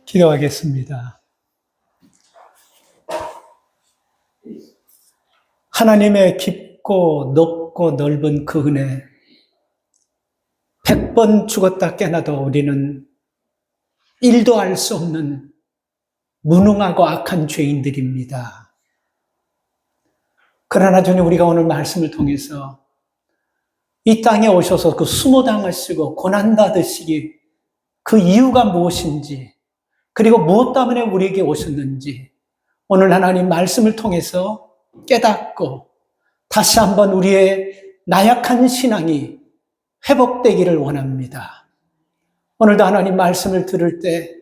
기도하겠습니다. 하나님의 깊고 높고 넓은 그 은혜, 100번 죽었다 깨나도 우리는 1도 알 수 없는 무능하고 악한 죄인들입니다. 그러나 주님, 우리가 오늘 말씀을 통해서 이 땅에 오셔서 그 수모당하시고 고난받으시기 그 이유가 무엇인지, 그리고 무엇 때문에 우리에게 오셨는지 오늘 하나님 말씀을 통해서 깨닫고 다시 한번 우리의 나약한 신앙이 회복되기를 원합니다. 오늘도 하나님 말씀을 들을 때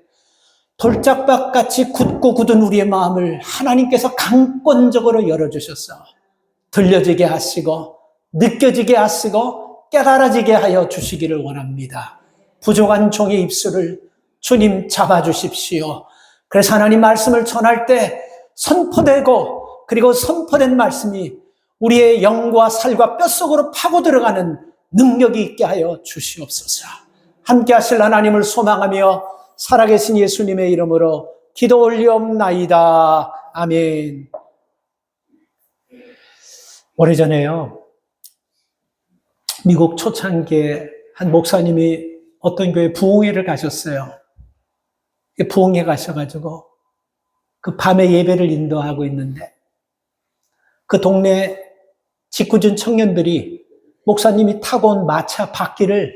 돌짝밭같이 굳고 굳은 우리의 마음을 하나님께서 강권적으로 열어주셔서 들려지게 하시고 느껴지게 하시고 깨달아지게 하여 주시기를 원합니다. 부족한 종의 입술을 주님 잡아주십시오. 그래서 하나님 말씀을 전할 때 선포되고, 그리고 선포된 말씀이 우리의 영과 살과 뼛속으로 파고 들어가는 능력이 있게 하여 주시옵소서. 함께 하실 하나님을 소망하며 살아계신 예수님의 이름으로 기도 올리옵나이다. 아멘. 오래전에요, 미국 초창기에 한 목사님이 어떤 교회 부흥회를 가셨어요. 부흥회 가셔가지고 그 밤에 예배를 인도하고 있는데 그 동네 짓궂은 청년들이 목사님이 타고 온 마차 바퀴를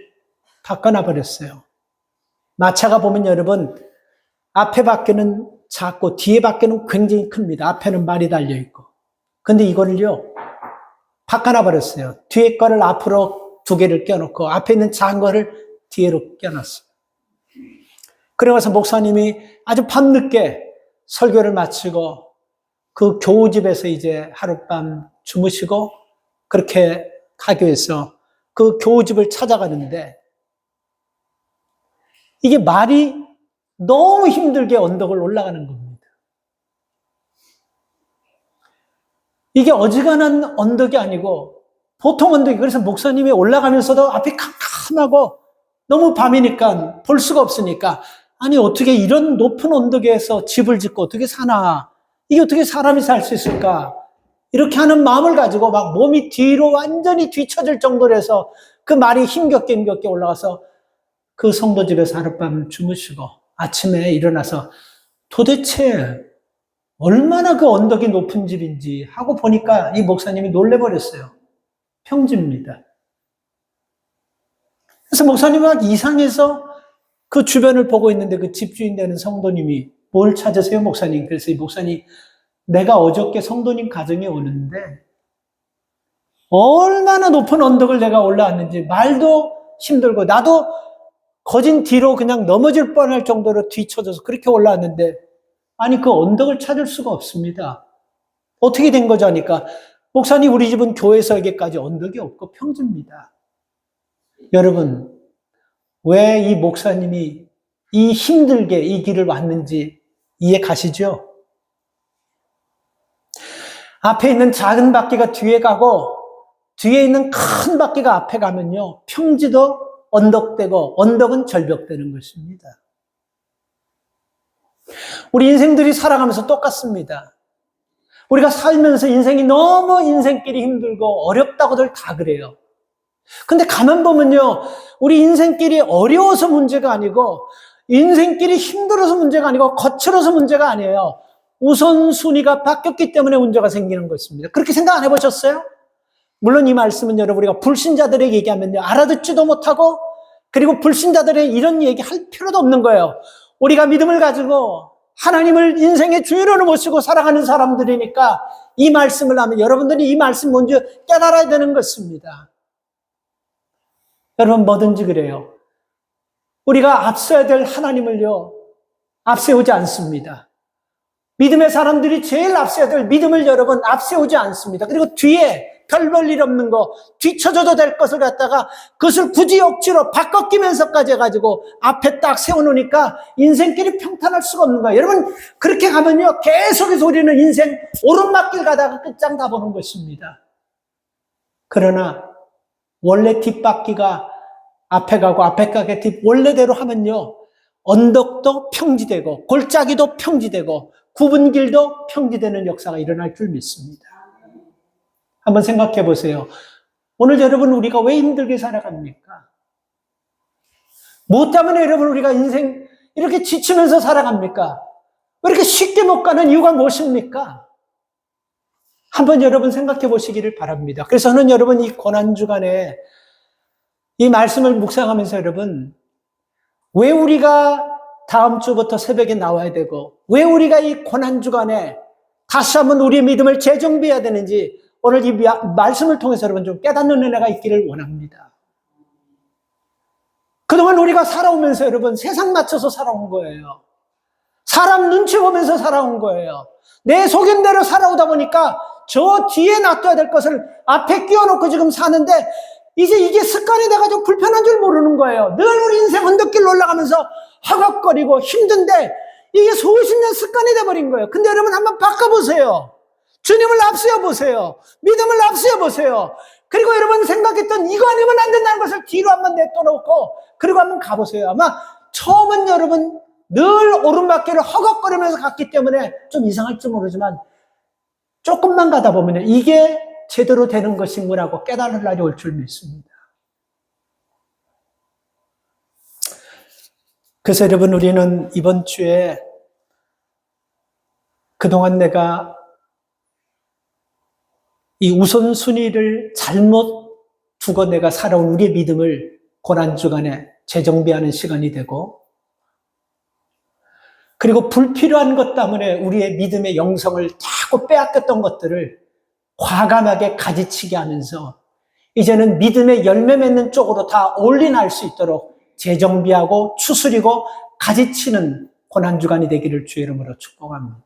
다 끊어버렸어요. 마차가 보면 여러분, 앞에 바퀴는 작고 뒤에 바퀴는 굉장히 큽니다. 앞에는 말이 달려있고. 근데 이거를요, 바꿔놔버렸어요. 뒤에 거를 앞으로 2개를 껴놓고 앞에 있는 작은 거를 뒤로 껴놨어요. 그래서 목사님이 아주 밤늦게 설교를 마치고 그 교우집에서 이제 하룻밤 주무시고 그렇게 가기 위해서 그 교우집을 찾아가는데 이게 말이 너무 힘들게 언덕을 올라가는 겁니다. 이게 어지간한 언덕이 아니고 보통 언덕이, 그래서 목사님이 올라가면서도 앞이 캄캄하고 너무 밤이니까 볼 수가 없으니까, 아니 어떻게 이런 높은 언덕에서 집을 짓고 어떻게 사나, 이게 어떻게 사람이 살 수 있을까, 이렇게 하는 마음을 가지고 막 몸이 뒤로 완전히 뒤처질 정도로 해서 그 말이 힘겹게 올라가서 그 성도 집에서 하룻밤 주무시고 아침에 일어나서 도대체 얼마나 그 언덕이 높은 집인지 하고 보니까 이 목사님이 놀래버렸어요. 평지입니다. 그래서 목사님이 막 이상해서 그 주변을 보고 있는데 그 집주인 되는 성도님이 뭘 찾으세요, 목사님? 그래서 이 목사님, 내가 어저께 성도님 가정에 오는데 얼마나 높은 언덕을 내가 올라왔는지 말도 힘들고 나도 거진 뒤로 그냥 넘어질 뻔할 정도로 뒤쳐져서 그렇게 올라왔는데, 아니 그 언덕을 찾을 수가 없습니다. 어떻게 된 거죠? 하니까 목사님, 우리 집은 교회에서 여기까지 언덕이 없고 평지입니다. 여러분, 왜 이 목사님이 이 힘들게 이 길을 왔는지 이해 가시죠? 앞에 있는 작은 바퀴가 뒤에 가고 뒤에 있는 큰 바퀴가 앞에 가면요, 평지도 언덕되고 언덕은 절벽되는 것입니다. 우리 인생들이 살아가면서 똑같습니다. 우리가 살면서 인생이 너무 인생길이 힘들고 어렵다고들 다 그래요. 근데 가만 보면요, 우리 인생길이 어려워서 문제가 아니고 인생길이 힘들어서 문제가 아니고 거칠어서 문제가 아니에요. 우선순위가 바뀌었기 때문에 문제가 생기는 것입니다. 그렇게 생각 안 해보셨어요? 물론 이 말씀은 여러분, 우리가 불신자들에게 얘기하면요, 알아듣지도 못하고, 그리고 불신자들의 이런 얘기 할 필요도 없는 거예요. 우리가 믿음을 가지고 하나님을 인생의 주인으로 모시고 살아가는 사람들이니까 이 말씀을 하면 여러분들이 이 말씀 먼저 깨달아야 되는 것입니다. 여러분, 뭐든지 그래요. 우리가 앞서야 될 하나님을요, 앞세우지 않습니다. 믿음의 사람들이 제일 앞서야 될 믿음을 여러분 앞세우지 않습니다. 그리고 뒤에 별 볼 일 없는 거, 뒤쳐져도 될 것을 갖다가 그것을 굳이 억지로 바꿔끼면서까지 해가지고 앞에 딱 세워놓으니까 인생길이 평탄할 수가 없는 거예요. 여러분, 그렇게 가면요, 계속해서 우리는 인생 오르막길 가다가 끝장 다 보는 것입니다. 그러나 원래 뒷바퀴가 앞에 가고 앞에 가게 원래대로 하면요, 언덕도 평지되고 골짜기도 평지되고 굽은 길도 평지되는 역사가 일어날 줄 믿습니다. 한번 생각해 보세요. 오늘 여러분 우리가 왜 힘들게 살아갑니까? 무엇 때문에 여러분 우리가 인생 이렇게 지치면서 살아갑니까? 왜 이렇게 쉽게 못 가는 이유가 무엇입니까? 한번 여러분 생각해 보시기를 바랍니다. 그래서 저는 여러분 이 고난주간에 이 말씀을 묵상하면서 여러분 왜 우리가 다음 주부터 새벽에 나와야 되고 왜 우리가 이 고난주간에 다시 한번 우리의 믿음을 재정비해야 되는지 오늘 이 말씀을 통해서 여러분 좀 깨닫는 은혜가 있기를 원합니다. 그동안 우리가 살아오면서 여러분 세상 맞춰서 살아온 거예요. 사람 눈치 보면서 살아온 거예요. 내 속임대로 살아오다 보니까 저 뒤에 놔둬야 될 것을 앞에 끼워놓고 지금 사는데 이제 이게 습관이 돼가지고 불편한 줄 모르는 거예요. 늘 우리 인생 언덕길 올라가면서 허걱거리고 힘든데 이게 수십 년 습관이 돼버린 거예요. 근데 여러분 한번 바꿔보세요. 주님을 앞세워 보세요. 믿음을 앞세워 보세요. 그리고 여러분 생각했던 이거 아니면 안 된다는 것을 뒤로 한번 내떠놓고 그리고 한번 가보세요. 아마 처음은 여러분 늘 오르막길을 허걱거리면서 갔기 때문에 좀 이상할지 모르지만 조금만 가다 보면 이게 제대로 되는 것인구나고 깨달을 날이 올 줄 믿습니다. 그래서 여러분 우리는 이번 주에 그동안 내가 이 우선순위를 잘못 두고 내가 살아온 우리의 믿음을 고난주간에 재정비하는 시간이 되고 그리고 불필요한 것 때문에 우리의 믿음의 영성을 자꾸 빼앗겼던 것들을 과감하게 가지치게 하면서 이제는 믿음의 열매 맺는 쪽으로 다 올인할 수 있도록 재정비하고 추스리고 가지치는 고난주간이 되기를 주의 이름으로 축복합니다.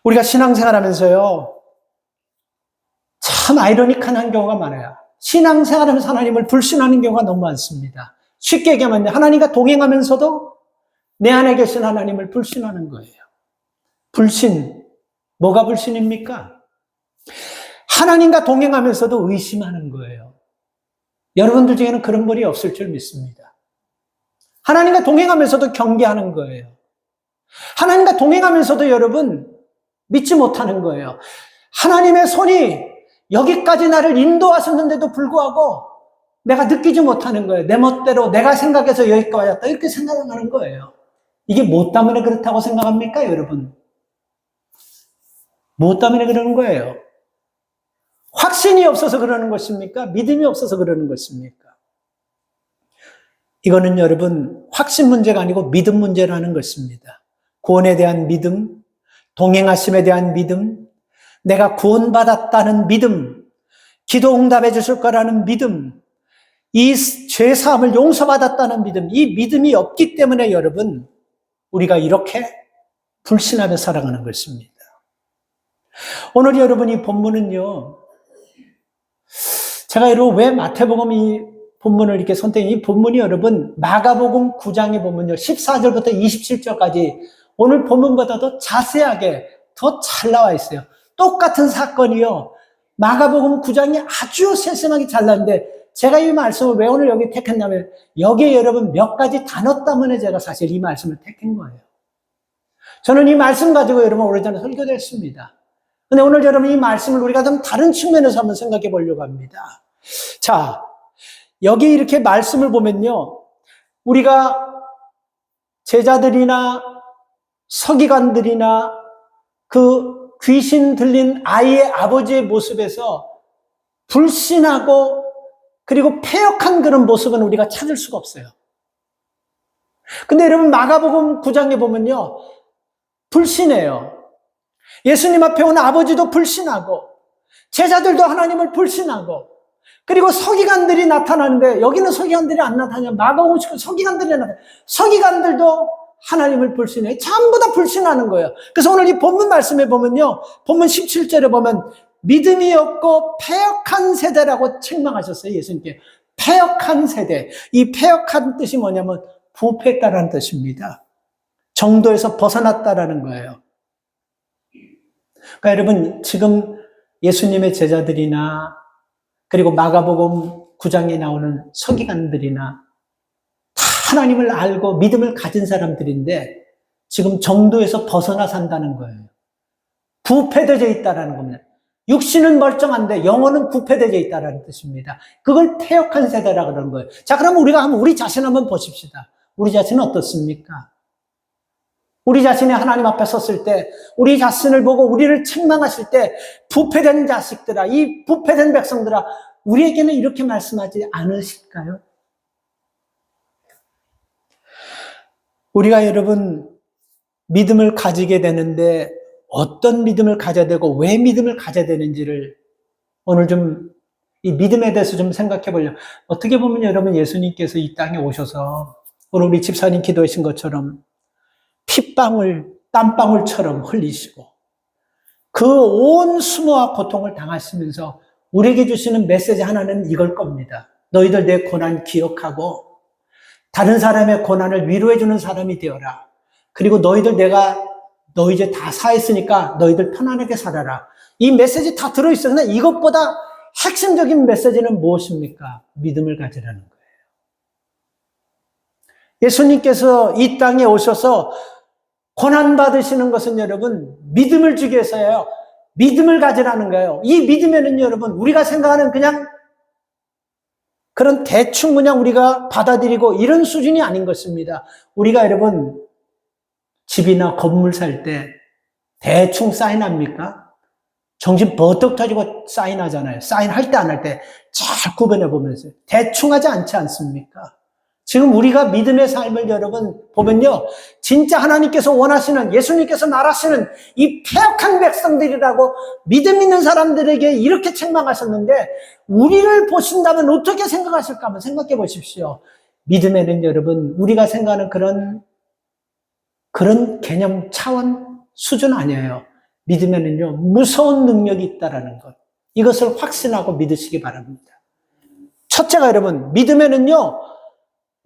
우리가 신앙생활하면서요 참 아이러니한 경우가 많아요. 신앙생활하면서 하나님을 불신하는 경우가 너무 많습니다. 쉽게 얘기하면 하나님과 동행하면서도 내 안에 계신 하나님을 불신하는 거예요. 불신, 뭐가 불신입니까? 하나님과 동행하면서도 의심하는 거예요. 여러분들 중에는 그런 분이 없을 줄 믿습니다. 하나님과 동행하면서도 경계하는 거예요. 하나님과 동행하면서도 여러분 믿지 못하는 거예요. 하나님의 손이 여기까지 나를 인도하셨는데도 불구하고 내가 느끼지 못하는 거예요. 내 멋대로 내가 생각해서 여기까지 왔다 이렇게 생각하는 거예요. 이게 무엇 때문에 그렇다고 생각합니까, 여러분? 무엇 때문에 그러는 거예요? 확신이 없어서 그러는 것입니까? 믿음이 없어서 그러는 것입니까? 이거는 여러분 확신 문제가 아니고 믿음 문제라는 것입니다. 구원에 대한 믿음, 동행하심에 대한 믿음, 내가 구원받았다는 믿음, 기도 응답해 주실 거라는 믿음, 이 죄사함을 용서받았다는 믿음, 이 믿음이 없기 때문에 여러분 우리가 이렇게 불신하며 살아가는 것입니다. 오늘 여러분 이 본문은요, 제가 여러분 왜 마태복음 이 본문을 이렇게 이 본문이 여러분 마가복음 9장의 본문요 14절부터 27절까지 오늘 본문보다도 자세하게 더 잘 나와 있어요. 똑같은 사건이요 마가복음 9장이 아주 세심하게 잘 나왔는데 제가 이 말씀을 왜 오늘 여기 택했냐면 여기에 여러분 몇 가지 단어 때문에 제가 사실 이 말씀을 택한 거예요. 저는 이 말씀 가지고 여러분 오래전에 설교도 했습니다. 근데 오늘 여러분 이 말씀을 우리가 좀 다른 측면에서 한번 생각해 보려고 합니다. 자, 여기 이렇게 말씀을 보면요. 우리가 제자들이나 서기관들이나 그 귀신 들린 아이의 아버지의 모습에서 불신하고 그리고 패역한 그런 모습은 우리가 찾을 수가 없어요. 근데 여러분 마가복음 9장에 보면요. 불신해요. 예수님 앞에 온 아버지도 불신하고 제자들도 하나님을 불신하고 그리고 서기관들이 나타나는데 여기는 서기관들이 안 나타나요. 마가복음 서기관들이 나타나요. 서기관들도 하나님을 불신해요. 전부 다 불신하는 거예요. 그래서 오늘 이 본문 말씀에 보면요. 본문 17절에 보면 믿음이 없고 패역한 세대라고 책망하셨어요. 예수님께. 패역한 세대. 이 패역한 뜻이 뭐냐면 부패했다라는 뜻입니다. 정도에서 벗어났다라는 거예요. 그러니까 여러분 지금 예수님의 제자들이나 그리고 마가복음 9장에 나오는 서기관들이나 다 하나님을 알고 믿음을 가진 사람들인데 지금 정도에서 벗어나 산다는 거예요. 부패되어 있다는 겁니다. 육신은 멀쩡한데 영혼은 부패되어 있다는 뜻입니다. 그걸 퇴역한 세대라 그러는 거예요. 자, 그럼 우리가 한번 우리 자신 한번 보십시다. 우리 자신은 어떻습니까? 우리 자신이 하나님 앞에 섰을 때, 우리 자신을 보고 우리를 책망하실 때, 부패된 자식들아, 이 부패된 백성들아, 우리에게는 이렇게 말씀하지 않으실까요? 우리가 여러분, 믿음을 가지게 되는데, 어떤 믿음을 가져야 되고, 왜 믿음을 가져야 되는지를 오늘 좀, 이 믿음에 대해서 좀 생각해 보려고. 어떻게 보면 여러분, 예수님께서 이 땅에 오셔서, 오늘 우리 집사님 기도하신 것처럼, 핏방울, 땀방울처럼 흘리시고 그 온 수모와 고통을 당하시면서 우리에게 주시는 메시지 하나는 이걸 겁니다. 너희들 내 고난 기억하고 다른 사람의 고난을 위로해주는 사람이 되어라. 그리고 내가 너 이제 다 사했으니까 너희들 편안하게 살아라. 이 메시지 다 들어있어요. 근데 이것보다 핵심적인 메시지는 무엇입니까? 믿음을 가지라는 거예요. 예수님께서 이 땅에 오셔서 고난받으시는 것은 여러분 믿음을 주기 위해서예요. 믿음을 가지라는 거예요. 이 믿음에는 여러분 우리가 생각하는 그냥 그런 대충 그냥 우리가 받아들이고 이런 수준이 아닌 것입니다. 우리가 여러분 집이나 건물 살 때 대충 사인합니까? 정신 버떡 터지고 사인하잖아요. 사인할 때 안 할 때 잘 구분해 보면서 대충 하지 않지 않습니까? 지금 우리가 믿음의 삶을 여러분 보면요. 진짜 하나님께서 원하시는, 예수님께서 말하시는 이 패역한 백성들이라고 믿음 있는 사람들에게 이렇게 책망하셨는데 우리를 보신다면 어떻게 생각하실까 한번 생각해 보십시오. 믿음에는 여러분 우리가 생각하는 그런 개념 차원 수준 아니에요. 믿음에는요. 무서운 능력이 있다라는 것. 이것을 확신하고 믿으시기 바랍니다. 첫째가 여러분 믿음에는요.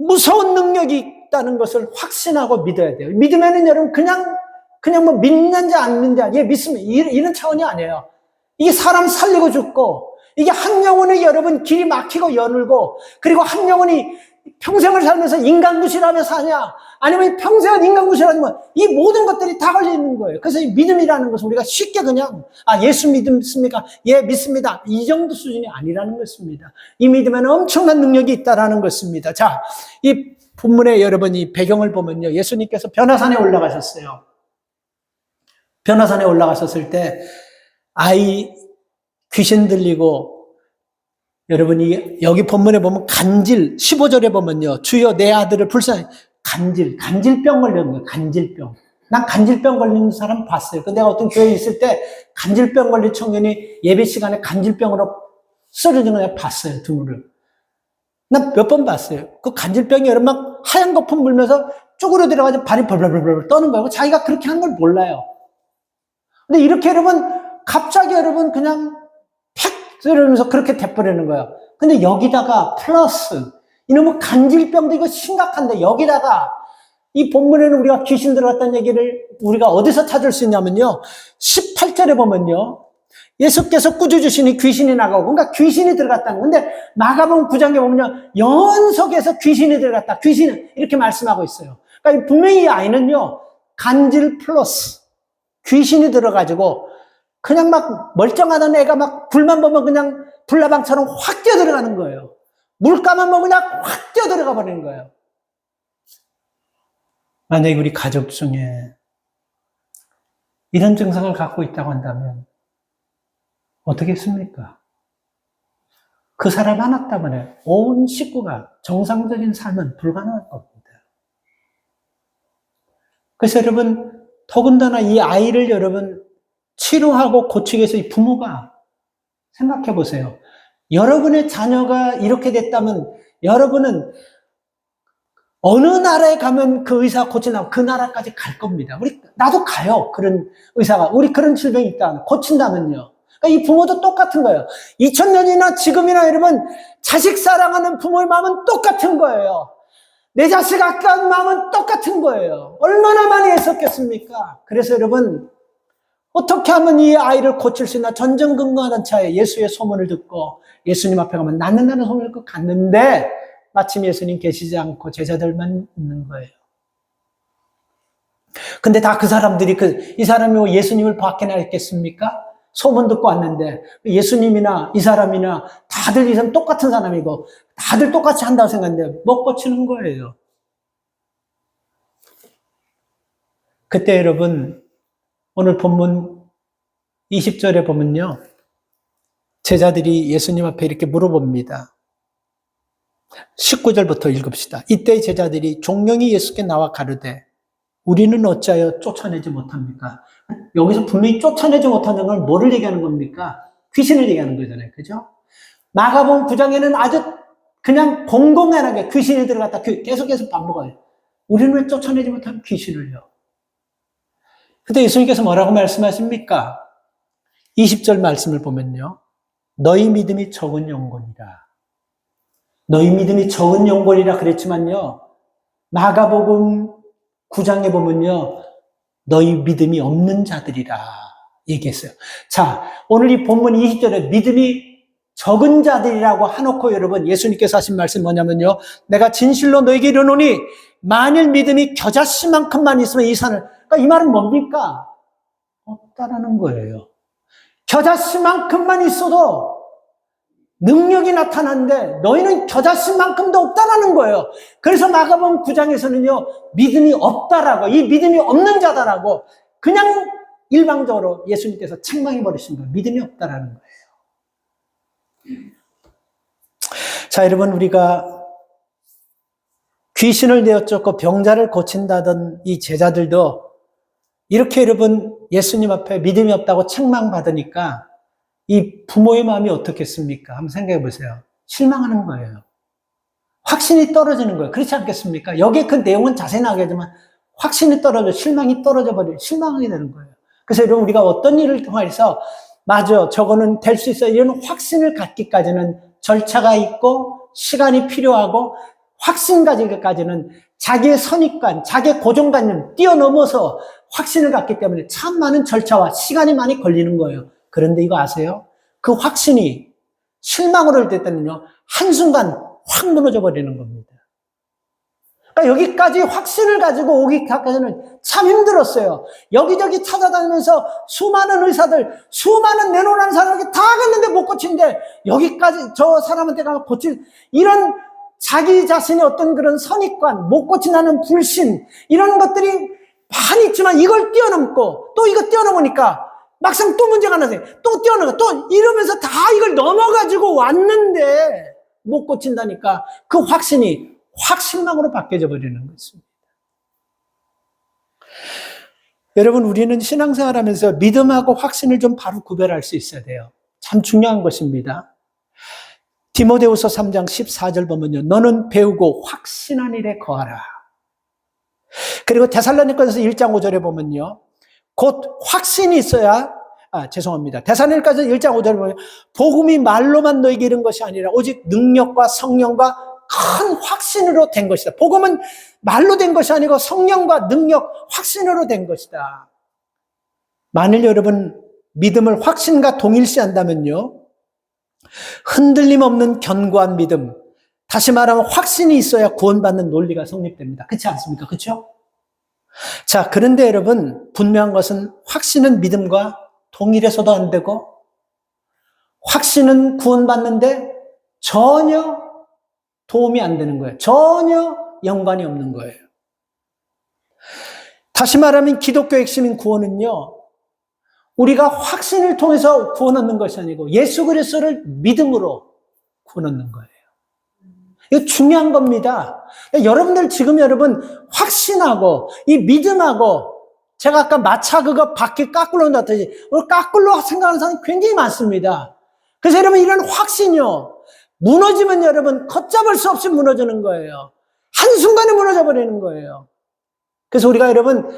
무서운 능력이 있다는 것을 확신하고 믿어야 돼요. 믿음에는 여러분 그냥 뭐 믿는지 안 믿는지 예 믿습니다. 이런 차원이 아니에요. 이게 사람 살리고 죽고 이게 한 영혼의 여러분 길이 막히고 여늘고 그리고 한 영혼이 평생을 살면서 인간구실하며 사냐 아니면 평생을 인간구실하면 이 모든 것들이 다 걸려 있는 거예요. 그래서 이 믿음이라는 것은 우리가 쉽게 그냥 예수 믿습니까? 예 믿습니다. 이 정도 수준이 아니라는 것입니다. 이 믿음에는 엄청난 능력이 있다라는 것입니다. 자, 이 본문에 여러분 이 배경을 보면요. 예수님께서 변화산에 올라가셨어요. 변화산에 올라가셨을 때 귀신 들리고 여러분이 여기 본문에 보면 간질 15절에 보면요. 주여 내 아들을 불쌍히 간질병 걸린 거예요. 간질병. 난 간질병 걸린 사람 봤어요. 내가 어떤 교회에 있을 때 간질병 걸린 청년이 예배 시간에 간질병으로 쓰러지는 걸 봤어요. 등을. 난 몇 번 봤어요. 그 간질병이 여러분 막 하얀 거품 물면서 쪼그려 들어가지고 발이 벌벌벌벌 떠는 거예요. 자기가 그렇게 한 걸 몰라요. 근데 이렇게 여러분 갑자기 여러분 그냥 이러면서 그렇게 돼버리는 거예요. 근데 여기다가 플러스 이놈의 간질병도 이거 심각한데 여기다가 이 본문에는 우리가 귀신 들어갔다는 얘기를 우리가 어디서 찾을 수 있냐면요. 18절에 보면요. 예수께서 꾸짖으시니 귀신이 나가고 그러니까 귀신이 들어갔다는 건데 마가복음 9장에 보면요. 연속해서 귀신이 들어갔다. 귀신은 이렇게 말씀하고 있어요. 그러니까 분명히 이 아이는요. 간질 플러스 귀신이 들어가지고 그냥 막 멀쩡하던 애가 막 불만 보면 그냥 불나방처럼 확 뛰어들어가는 거예요. 물감만 보면 그냥 확 뛰어들어가 버리는 거예요. 만약에 우리 가족 중에 이런 증상을 갖고 있다고 한다면 어떻게 했습니까? 그 사람 하나 때문에 온 식구가 정상적인 삶은 불가능할 겁니다. 그래서 여러분 더군다나 이 아이를 여러분 치료하고 고치기 위해서 이 부모가 생각해 보세요. 여러분의 자녀가 이렇게 됐다면 여러분은 어느 나라에 가면 그 의사가 고친다면 그 나라까지 갈 겁니다. 나도 가요. 그런 의사가. 우리 그런 질병이 있다. 고친다면요. 그러니까 이 부모도 똑같은 거예요. 2000년이나 지금이나 여러분 자식 사랑하는 부모의 마음은 똑같은 거예요. 내 자식 아까운 마음은 똑같은 거예요. 얼마나 많이 애썼겠습니까? 그래서 여러분 어떻게 하면 이 아이를 고칠 수 있나 전전긍긍하던 차에 예수의 소문을 듣고 예수님 앞에 가면 낫는다는 소문을 듣고 갔는데 마침 예수님 계시지 않고 제자들만 있는 거예요. 근데 다 그 사람들이 이 사람이 예수님을 밖에나 했겠습니까? 소문 듣고 왔는데 예수님이나 이 사람이나 다들 이 사람 똑같은 사람이고 다들 똑같이 한다고 생각하는데 못 고치는 거예요. 그때 여러분 오늘 본문 20절에 보면요. 제자들이 예수님 앞에 이렇게 물어봅니다. 19절부터 읽읍시다. 이때 제자들이 종명이 예수께 나와 가르되 우리는 어찌하여 쫓아내지 못합니까? 여기서 분명히 쫓아내지 못하는 걸 뭐를 얘기하는 겁니까? 귀신을 얘기하는 거잖아요. 그죠? 마가복음 9장에는 아주 그냥 공공연하게 귀신이 들어갔다 계속해서 반복해요. 우리는 왜 쫓아내지 못하면 귀신을요? 근데 예수님께서 뭐라고 말씀하십니까? 20절 말씀을 보면요. 너희 믿음이 적은 영혼이라. 너희 믿음이 적은 영혼이라 그랬지만요. 마가복음 9장에 보면요. 너희 믿음이 없는 자들이라 얘기했어요. 자, 오늘 이 본문 20절에 믿음이 적은 자들이라고 해놓고 여러분 예수님께서 하신 말씀 뭐냐면요. 내가 진실로 너에게 이르노니 만일 믿음이 겨자씨만큼만 있으면 이 산을, 그러니까 이 말은 뭡니까? 없다라는 거예요. 겨자씨만큼만 있어도 능력이 나타나는데 너희는 겨자씨만큼도 없다라는 거예요. 그래서 마가복음 9장에서는요. 믿음이 없다라고, 이 믿음이 없는 자다라고 그냥 일방적으로 예수님께서 책망해 버리신 거예요. 믿음이 없다라는 거예요. 자, 여러분 우리가 귀신을 내어쫓고 병자를 고친다던 이 제자들도 이렇게 여러분 예수님 앞에 믿음이 없다고 책망받으니까 이 부모의 마음이 어떻겠습니까? 한번 생각해 보세요. 실망하는 거예요. 확신이 떨어지는 거예요. 그렇지 않겠습니까? 여기에 그 내용은 자세히 나오겠지만 확신이 떨어져, 실망이 떨어져 버려, 실망하게 되는 거예요. 그래서 여러분 우리가 어떤 일을 통해서 맞아, 저거는 될 수 있어 이런 확신을 갖기까지는 절차가 있고 시간이 필요하고 확신 가지기까지는 자기의 선입관, 자기의 고정관념 뛰어넘어서 확신을 갖기 때문에 참 많은 절차와 시간이 많이 걸리는 거예요. 그런데 이거 아세요? 그 확신이 실망으로 될 때는요, 한순간 확 무너져 버리는 겁니다. 그러니까 여기까지 확신을 가지고 오기까지는 참 힘들었어요. 여기저기 찾아다니면서 수많은 의사들, 수많은 내놓으라는 사람에게 다 갔는데 못 고친데 여기까지 저 사람한테 가서 고칠 이런 자기 자신의 어떤 그런 선입관, 못 고친다는 불신 이런 것들이 많이 있지만 이걸 뛰어넘고 또 이거 뛰어넘으니까 막상 또 문제가 나세요. 또 뛰어넘어. 또 이러면서 다 이걸 넘어가지고 왔는데 못 고친다니까 그 확신이 확 실망으로 바뀌어져 버리는 것입니다. 여러분 우리는 신앙생활 하면서 믿음하고 확신을 좀 바로 구별할 수 있어야 돼요. 참 중요한 것입니다. 디모데후서 3장 14절 보면요. 너는 배우고 확신한 일에 거하라. 그리고 데살로니가서 1장 5절에 보면요. 곧 확신이 있어야, 데살로니가서 1장 5절에 보면 복음이 말로만 너에게 이른 것이 아니라 오직 능력과 성령과 큰 확신으로 된 것이다. 복음은 말로 된 것이 아니고 성령과 능력, 확신으로 된 것이다. 만일 여러분 믿음을 확신과 동일시한다면요. 흔들림 없는 견고한 믿음, 다시 말하면 확신이 있어야 구원받는 논리가 성립됩니다. 그렇지 않습니까? 그렇죠? 자, 그런데 여러분 분명한 것은 확신은 믿음과 동일해서도 안 되고 확신은 구원받는데 전혀 도움이 안 되는 거예요. 전혀 연관이 없는 거예요. 다시 말하면 기독교의 핵심인 구원은요. 우리가 확신을 통해서 구원 얻는 것이 아니고 예수 그리스도를 믿음으로 구원 얻는 거예요. 이거 중요한 겁니다. 여러분들 지금 여러분 확신하고 이 믿음하고 제가 아까 마차 그거 바퀴 까꿀로 넣었더니 까꿀로 생각하는 사람이 굉장히 많습니다. 그래서 여러분 이런 확신이요. 무너지면 여러분 걷잡을 수 없이 무너지는 거예요. 한순간에 무너져 버리는 거예요. 그래서 우리가 여러분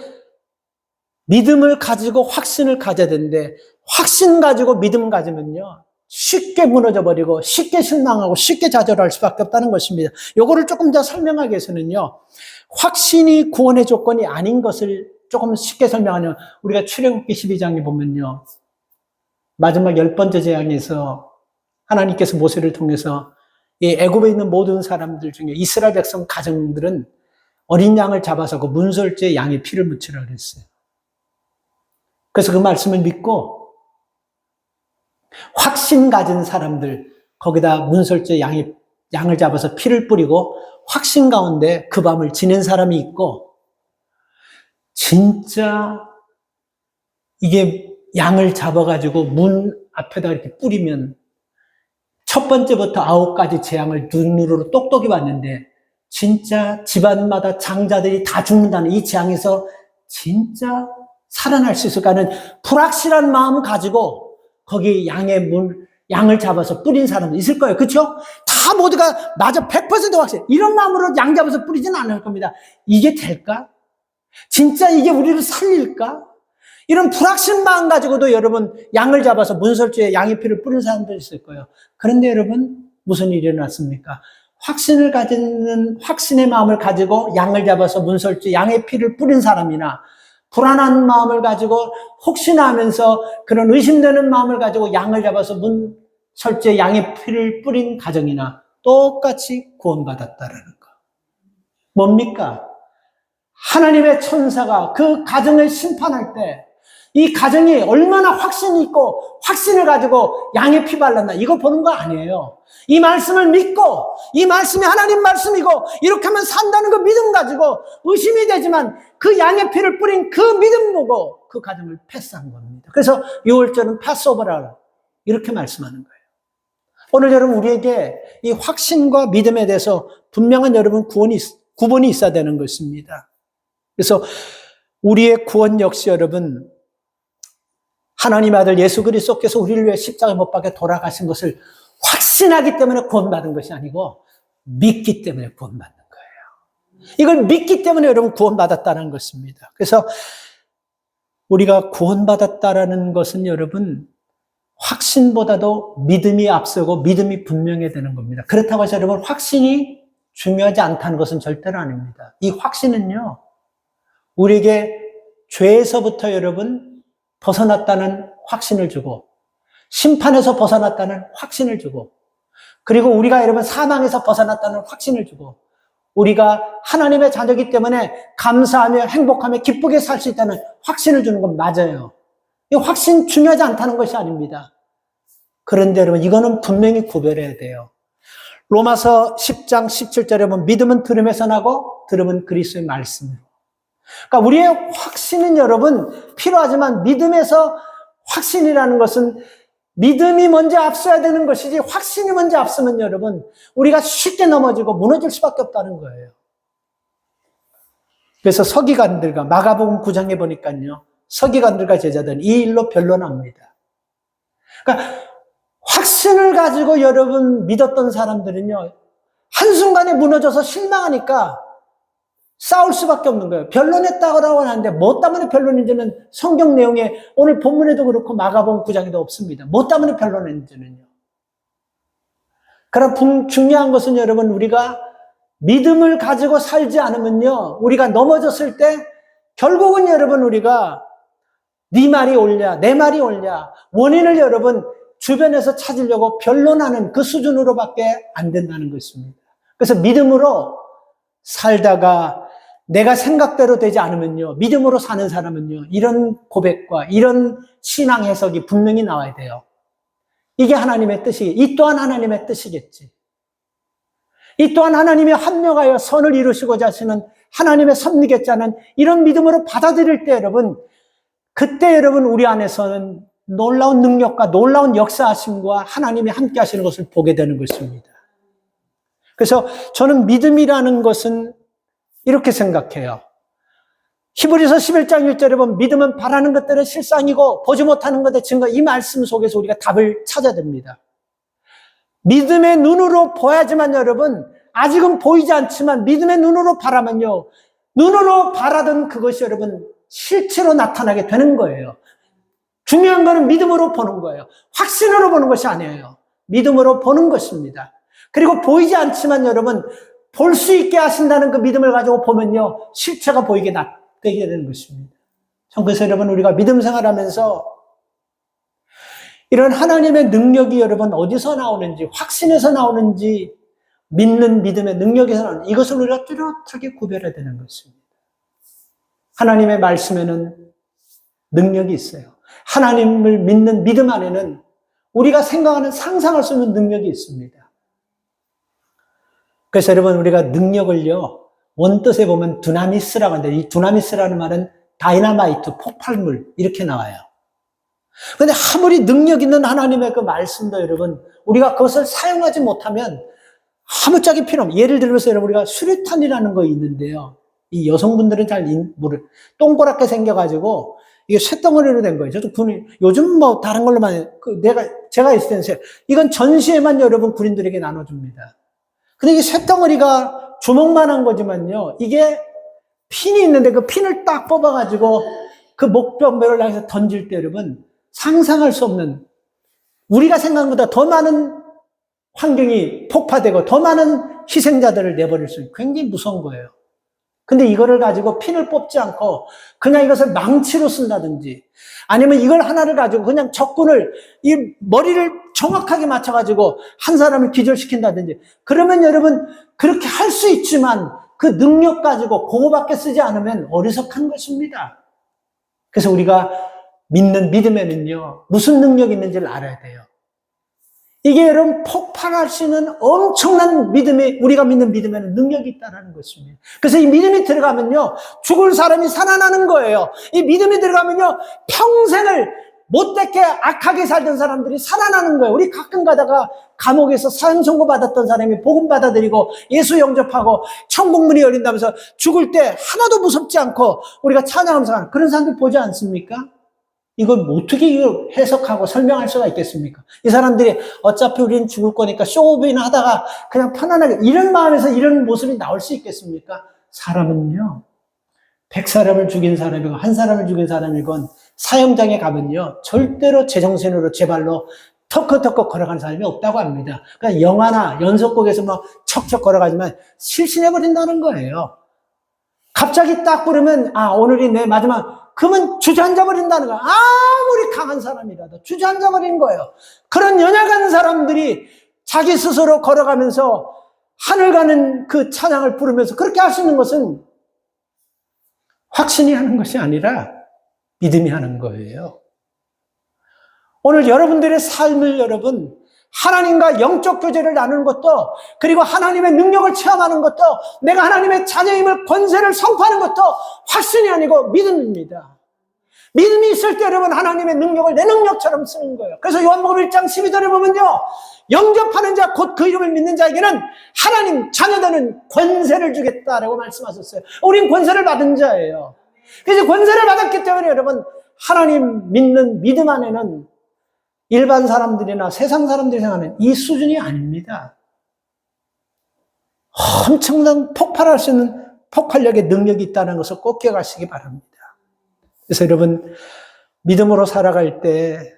믿음을 가지고 확신을 가져야 되는데 확신 가지고 믿음 가지면요. 쉽게 무너져 버리고 쉽게 실망하고 쉽게 좌절할 수밖에 없다는 것입니다. 요거를 조금 더 설명하기 위해서는요. 확신이 구원의 조건이 아닌 것을 조금 쉽게 설명하면 우리가 출애굽기 12장에 보면요. 마지막 10번째 재앙에서 하나님께서 모세를 통해서 이 애굽에 있는 모든 사람들 중에 이스라엘 백성 가정들은 어린 양을 잡아서 그 문설주에 양의 피를 묻히라 그랬어요. 그래서 그 말씀을 믿고 확신 가진 사람들 거기다 문설주에 양을 잡아서 피를 뿌리고 확신 가운데 그 밤을 지낸 사람이 있고, 진짜 이게 양을 잡아가지고 문 앞에다 이렇게 뿌리면 첫 번째부터 9가지 재앙을 눈으로 똑똑히 봤는데 진짜 집안마다 장자들이 다 죽는다는 이 재앙에서 진짜 살아날 수 있을까 하는 불확실한 마음 가지고 거기 양을 잡아서 뿌린 사람도 있을 거예요. 그렇죠? 다 모두가 맞아 100% 확실. 이런 마음으로 양 잡아서 뿌리지는 않을 겁니다. 이게 될까? 진짜 이게 우리를 살릴까? 이런 불확신 마음 가지고도 여러분 양을 잡아서 문설주에 양의 피를 뿌린 사람도 있을 거예요. 그런데 여러분 무슨 일이 일어났습니까? 확신을 가지는 확신의 마음을 가지고 양을 잡아서 문설주에 양의 피를 뿌린 사람이나 불안한 마음을 가지고 혹시나 하면서 그런 의심되는 마음을 가지고 양을 잡아서 문설주에 양의 피를 뿌린 가정이나 똑같이 구원받았다라는 거. 뭡니까? 하나님의 천사가 그 가정을 심판할 때 이 가정이 얼마나 확신이 있고 확신을 가지고 양의 피 발랐나 이거 보는 거 아니에요. 이 말씀을 믿고 이 말씀이 하나님 말씀이고 이렇게 하면 산다는 그 믿음 가지고 의심이 되지만 그 양의 피를 뿌린 그 믿음 보고 그 가정을 패스한 겁니다. 그래서 6월절은 패스오버라 이렇게 말씀하는 거예요. 오늘 여러분 우리에게 이 확신과 믿음에 대해서 분명한 여러분 구분이 있어야 되는 것입니다. 그래서 우리의 구원 역시 여러분 하나님의 아들 예수 그리스도께서 우리를 위해 십자가에 못 박혀 돌아가신 것을 확신하기 때문에 구원받은 것이 아니고 믿기 때문에 구원받는 거예요. 이걸 믿기 때문에 여러분 구원받았다는 것입니다. 그래서 우리가 구원받았다라는 것은 여러분 확신보다도 믿음이 앞서고 믿음이 분명해야 되는 겁니다. 그렇다고 해서 여러분 확신이 중요하지 않다는 것은 절대로 아닙니다. 이 확신은요 우리에게 죄에서부터 여러분 벗어났다는 확신을 주고 심판에서 벗어났다는 확신을 주고 그리고 우리가 여러분 사망에서 벗어났다는 확신을 주고 우리가 하나님의 자녀이기 때문에 감사하며 행복하며 기쁘게 살 수 있다는 확신을 주는 건 맞아요. 이 확신 중요하지 않다는 것이 아닙니다. 그런데 여러분 이거는 분명히 구별해야 돼요. 로마서 10장 17절에 보면 믿음은 들음에서 나고 들음은 그리스도의 말씀으로. 그러니까 우리의 확신은 여러분 필요하지만 믿음에서 확신이라는 것은 믿음이 먼저 앞서야 되는 것이지 확신이 먼저 앞서면 여러분 우리가 쉽게 넘어지고 무너질 수밖에 없다는 거예요. 그래서 서기관들과 마가복음 9장에 보니까요 서기관들과 제자들은 이 일로 변론합니다. 그러니까 확신을 가지고 여러분 믿었던 사람들은요 한순간에 무너져서 실망하니까 싸울 수밖에 없는 거예요. 변론했다고 하는데 뭐 때문에 변론인지는 성경 내용에 오늘 본문에도 그렇고 마가복음 9장에도 없습니다. 뭐 때문에 변론했는지는요. 그럼 중요한 것은 여러분 우리가 믿음을 가지고 살지 않으면요 우리가 넘어졌을 때 결국은 여러분 우리가 네 말이 옳냐 내 말이 옳냐 원인을 여러분 주변에서 찾으려고 변론하는 그 수준으로밖에 안 된다는 것입니다. 그래서 믿음으로 살다가 내가 생각대로 되지 않으면요 믿음으로 사는 사람은요 이런 고백과 이런 신앙 해석이 분명히 나와야 돼요. 이게 하나님의 이 또한 하나님의 뜻이겠지. 이 또한 하나님이 합력하여 선을 이루시고자 하시는 하나님의 섭리겠자는 이런 믿음으로 받아들일 때 여러분 그때 여러분 우리 안에서는 놀라운 능력과 놀라운 역사하심과 하나님이 함께 하시는 것을 보게 되는 것입니다. 그래서 저는 믿음이라는 것은 이렇게 생각해요. 히브리서 11장 1절에 보면 믿음은 바라는 것들의 실상이고 보지 못하는 것의 증거 이 말씀 속에서 우리가 답을 찾아야 됩니다. 믿음의 눈으로 보야지만 여러분 아직은 보이지 않지만 믿음의 눈으로 바라면요 눈으로 바라던 그것이 여러분 실체로 나타나게 되는 거예요. 중요한 거는 믿음으로 보는 거예요. 확신으로 보는 것이 아니에요. 믿음으로 보는 것입니다. 그리고 보이지 않지만 여러분 볼 수 있게 하신다는 그 믿음을 가지고 보면요 실체가 보이게 되게 되는 것입니다. 그래서 여러분 우리가 믿음 생활하면서 이런 하나님의 능력이 여러분 어디서 나오는지 확신에서 나오는지 믿는 믿음의 능력에서는 이것을 우리가 뚜렷하게 구별해야 되는 것입니다. 하나님의 말씀에는 능력이 있어요. 하나님을 믿는 믿음 안에는 우리가 생각하는 상상할 수 없는 능력이 있습니다. 그래서 여러분 우리가 능력을요 원뜻에 보면 두나미스라고 하는데 이 두나미스라는 말은 다이나마이트, 폭발물 이렇게 나와요. 그런데 아무리 능력 있는 하나님의 그 말씀도 여러분 우리가 그것을 사용하지 못하면 아무짝에 필요 없어요. 예를 들어서 여러분 우리가 수류탄이라는 거 있는데요. 이 여성분들은 잘 모르 동그랗게 생겨가지고 이게 쇳덩어리로 된 거예요. 저도 군인 요즘 뭐 다른 걸로만 제가 있을 때는 이건 전시회만 여러분 군인들에게 나눠줍니다. 근데 이게 쇳덩어리가 주먹만한 거지만요. 이게 핀이 있는데 그 핀을 딱 뽑아가지고 그 목표를 향해서 던질 때 여러분 상상할 수 없는 우리가 생각한 것보다 더 많은 환경이 폭파되고 더 많은 희생자들을 내버릴 수 있는 굉장히 무서운 거예요. 근데 이거를 가지고 핀을 뽑지 않고 그냥 이것을 망치로 쓴다든지 아니면 이걸 하나를 가지고 그냥 적군을 이 머리를 정확하게 맞춰가지고 한 사람을 기절시킨다든지 그러면 여러분 그렇게 할 수 있지만 그 능력 가지고 그거밖에 쓰지 않으면 어리석한 것입니다. 그래서 우리가 믿는 믿음에는요 무슨 능력이 있는지를 알아야 돼요. 이게 여러분 폭발할 수 있는 엄청난 믿음이 우리가 믿는 믿음에는 능력이 있다는 것입니다. 그래서 이 믿음이 들어가면요 죽을 사람이 살아나는 거예요. 이 믿음이 들어가면요 평생을 못되게 악하게 살던 사람들이 살아나는 거예요. 우리 가끔 가다가 감옥에서 사형 선고 받았던 사람이 복음 받아들이고 예수 영접하고 천국 문이 열린다면서 죽을 때 하나도 무섭지 않고 우리가 찬양하면서 가는 그런 사람들 보지 않습니까? 이걸 어떻게 해석하고 설명할 수가 있겠습니까? 이 사람들이 어차피 우리는 죽을 거니까 쇼업이나 하다가 그냥 편안하게 이런 마음에서 이런 모습이 나올 수 있겠습니까? 사람은요 100사람을 죽인 사람이건 한 사람을 죽인 사람이건 사형장에 가면요 절대로 제정신으로 제 발로 턱커턱커 걸어가는 사람이 없다고 합니다. 그러니까 영화나 연속곡에서 뭐 척척 걸어가지만 실신해버린다는 거예요. 갑자기 딱 부르면 오늘이 내 마지막 그러면 주저앉아버린다는 거야. 아무리 강한 사람이라도 주저앉아버린 거예요. 그런 연약한 사람들이 자기 스스로 걸어가면서 하늘 가는 그 찬양을 부르면서 그렇게 할 수 있는 것은 확신이 하는 것이 아니라 믿음이 하는 거예요. 오늘 여러분들의 삶을 여러분 하나님과 영적 교제를 나누는 것도 그리고 하나님의 능력을 체험하는 것도 내가 하나님의 자녀임을 권세를 선포하는 것도 확신이 아니고 믿음입니다. 믿음이 있을 때 여러분 하나님의 능력을 내 능력처럼 쓰는 거예요. 그래서 요한복음 1장 12절에 보면요 영접하는 자 곧 그 이름을 믿는 자에게는 하나님 자녀되는 권세를 주겠다라고 말씀하셨어요. 우린 권세를 받은 자예요. 그래서 권세를 받았기 때문에 여러분 하나님 믿는 믿음 안에는 일반 사람들이나 세상 사람들이 생각하는 이 수준이 아닙니다. 엄청난 폭발할 수 있는 폭발력의 능력이 있다는 것을 꼭 기억하시기 바랍니다. 그래서 여러분 믿음으로 살아갈 때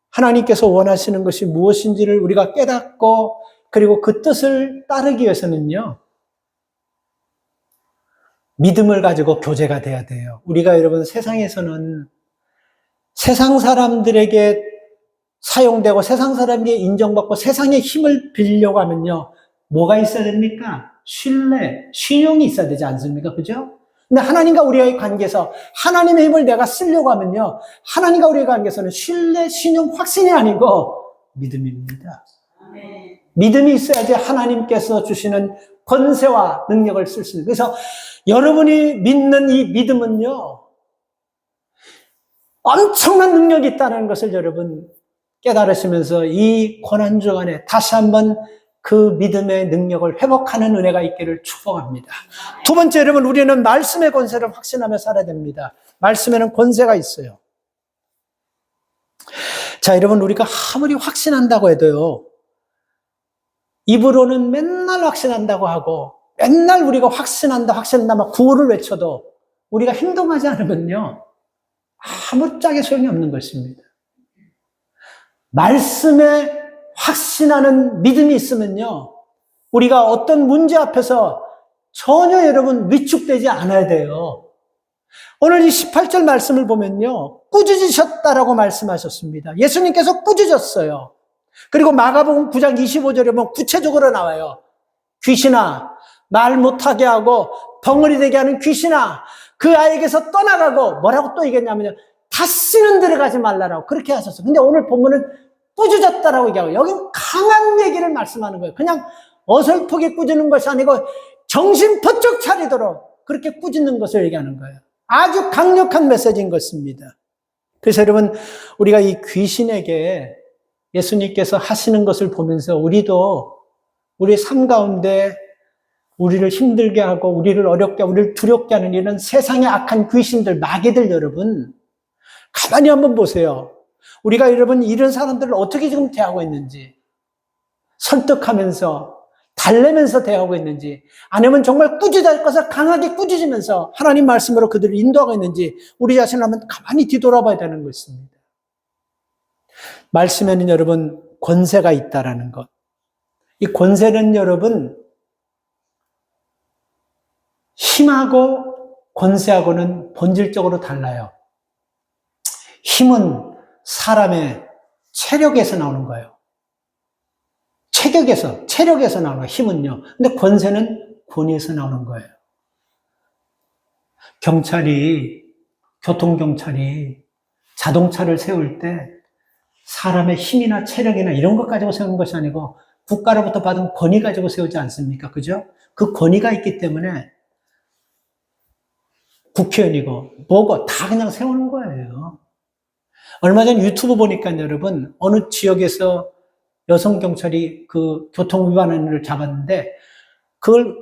하나님께서 원하시는 것이 무엇인지를 우리가 깨닫고 그리고 그 뜻을 따르기 위해서는요 믿음을 가지고 교제가 돼야 돼요. 우리가 여러분 세상에서는 세상 사람들에게 사용되고 세상 사람에게 인정받고 세상의 힘을 빌려고 하면요 뭐가 있어야 됩니까? 신뢰, 신용이 있어야 되지 않습니까? 그죠? 근데 하나님과 우리의 관계에서 하나님의 힘을 내가 쓰려고 하면요 하나님과 우리의 관계에서는 신뢰, 신용, 확신이 아니고 믿음입니다. 믿음이 있어야지 하나님께서 주시는 권세와 능력을 쓸 수 있는. 그래서 여러분이 믿는 이 믿음은요 엄청난 능력이 있다는 것을 여러분 깨달으시면서 이 고난주간에 다시 한번 그 믿음의 능력을 회복하는 은혜가 있기를 축복합니다. 두 번째 여러분 우리는 말씀의 권세를 확신하며 살아야 됩니다. 말씀에는 권세가 있어요. 자 여러분 우리가 아무리 확신한다고 해도요 입으로는 맨날 확신한다고 하고 맨날 우리가 확신한다 막 구호를 외쳐도 우리가 행동하지 않으면요 아무짝에 소용이 없는 것입니다. 말씀에 확신하는 믿음이 있으면요 우리가 어떤 문제 앞에서 전혀 여러분 위축되지 않아야 돼요. 오늘 이 18절 말씀을 보면요 꾸짖으셨다라고 말씀하셨습니다. 예수님께서 꾸짖었어요. 그리고 마가복음 9장 25절에 보면 구체적으로 나와요. 귀신아, 말 못하게 하고 벙어리 되게 하는 귀신아, 그 아이에게서 떠나가고, 뭐라고 또 얘기했냐면요, 다시는 들어가지 말라라고 그렇게 하셨어요. 근데 오늘 본문은 꾸짖었다라고 얘기하고, 여긴 강한 얘기를 말씀하는 거예요. 그냥 어설프게 꾸짖는 것이 아니고 정신 번쩍 차리도록 그렇게 꾸짖는 것을 얘기하는 거예요. 아주 강력한 메시지인 것입니다. 그래서 여러분, 우리가 이 귀신에게 예수님께서 하시는 것을 보면서 우리도 우리의 삶 가운데 우리를 힘들게 하고 우리를 어렵게 하고 우리를 두렵게 하는 이런 세상의 악한 귀신들, 마귀들 여러분, 가만히 한번 보세요. 우리가 여러분 이런 사람들을 어떻게 지금 대하고 있는지, 설득하면서 달래면서 대하고 있는지, 아니면 정말 꾸짖을 것을 강하게 꾸짖으면서 하나님 말씀으로 그들을 인도하고 있는지 우리 자신을 한번 가만히 뒤돌아봐야 되는 것입니다. 말씀에는 여러분 권세가 있다라는 것. 이 권세는 여러분 힘하고 권세하고는 본질적으로 달라요. 힘은 사람의 체력에서 나오는 거예요. 체력에서 나오는 거예요. 힘은요. 근데 권세는 권위에서 나오는 거예요. 교통경찰이 자동차를 세울 때 사람의 힘이나 체력이나 이런 것 가지고 세우는 것이 아니고 국가로부터 받은 권위 가지고 세우지 않습니까? 그죠? 그 권위가 있기 때문에 국회의원이고 뭐고 다 그냥 세우는 거예요. 얼마 전 유튜브 보니까 여러분 어느 지역에서 여성 경찰이 그 교통 위반을 잡았는데 그걸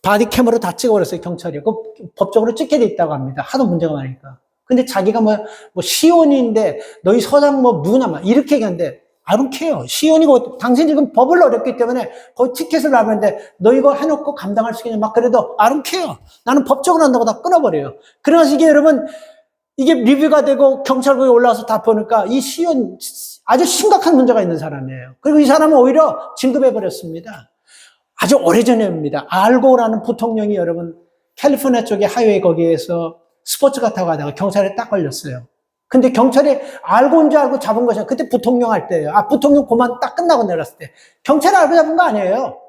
바디캠으로 다 찍어버렸어요, 경찰이. 그 법적으로 찍게 돼 있다고 합니다. 하도 문제가 많으니까. 근데 자기가 뭐 시의원인데 너희 서장 뭐 누구냐 막 이렇게 얘기하는데 I don't care. 시의원이고 당신 지금 법을 어렵기 때문에 거기 티켓을 나가는데 너 이거 해놓고 감당할 수 있냐 막 그래도 I don't care. 나는 법적으로 한다고 다 끊어버려요. 그래서 이게 여러분 이게 리뷰가 되고 경찰국에 올라와서 다 보니까 이 시의원 아주 심각한 문제가 있는 사람이에요. 그리고 이 사람은 오히려 진급해버렸습니다. 아주 오래전입니다. 알고라는 부통령이 여러분 캘리포니아 쪽의 하이웨이 거기에서 스포츠카 타고 가다가 경찰에 딱 걸렸어요. 근데 경찰이 알고인 줄 알고 잡은 것이야. 그때 부통령 할 때예요. 부통령 그만 딱 끝나고 내렸을 때. 경찰이 알고 잡은 거 아니에요.